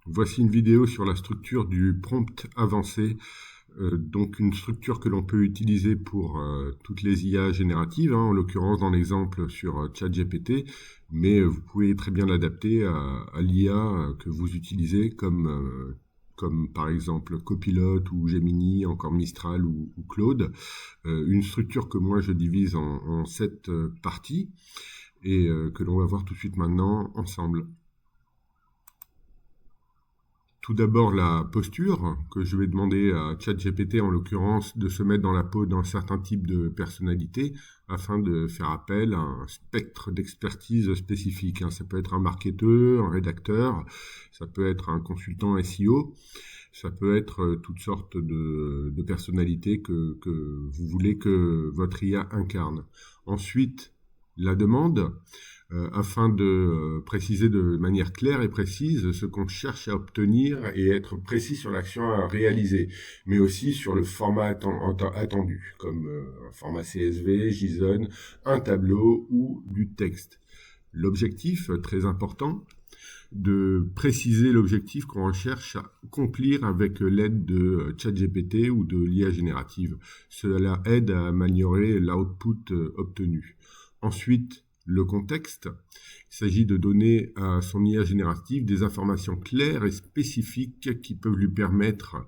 Voici une vidéo sur la structure du prompt avancé, donc une structure que l'on peut utiliser pour toutes les IA génératives, en l'occurrence dans l'exemple sur ChatGPT, mais vous pouvez très bien l'adapter à l'IA que vous utilisez comme par exemple Copilot ou Gemini, encore Mistral ou Claude. Une structure que moi je divise en 7 parties et que l'on va voir tout de suite maintenant ensemble. Tout d'abord, la posture, que je vais demander à ChatGPT, en l'occurrence, de se mettre dans la peau d'un certain type de personnalité afin de faire appel à un spectre d'expertise spécifique. Ça peut être un marketeur, un rédacteur, ça peut être un consultant SEO, ça peut être toutes sortes de personnalités que vous voulez que votre IA incarne. Ensuite, la demande, afin de préciser de manière claire et précise ce qu'on cherche à obtenir et être précis sur l'action à réaliser, mais aussi sur le format attendu, comme un format CSV, JSON, un tableau ou du texte. L'objectif, très important, de préciser l'objectif qu'on recherche à accomplir avec l'aide de ChatGPT ou de l'IA générative. Cela aide à améliorer l'output obtenu. Ensuite, le contexte. Il s'agit de donner à son IA générative des informations claires et spécifiques qui peuvent lui permettre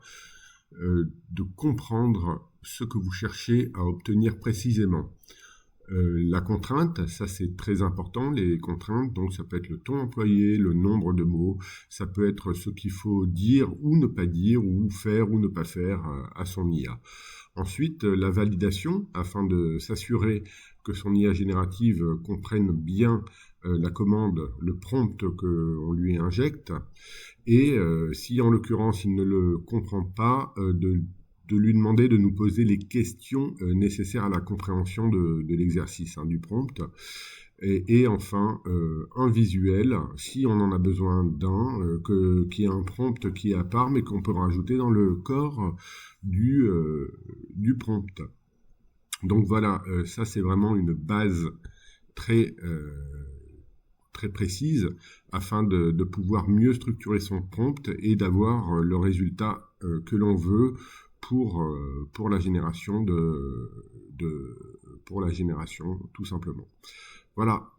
de comprendre ce que vous cherchez à obtenir précisément. La contrainte, ça c'est très important, les contraintes, donc ça peut être le ton employé, le nombre de mots, ça peut être ce qu'il faut dire ou ne pas dire, ou faire ou ne pas faire à son IA. Ensuite, la validation, afin de s'assurer que son IA générative comprenne bien la commande, le prompt qu'on lui injecte, et si en l'occurrence il ne le comprend pas, de lui demander de nous poser les questions nécessaires à la compréhension de l'exercice, du prompt. Et enfin, un visuel, si on en a besoin d'un, qui est un prompt qui est à part, mais qu'on peut rajouter dans le corps du prompt. Donc voilà, ça c'est vraiment une base très précise afin de pouvoir mieux structurer son prompt et d'avoir le résultat que l'on veut pour la génération pour la génération, tout simplement. Voilà,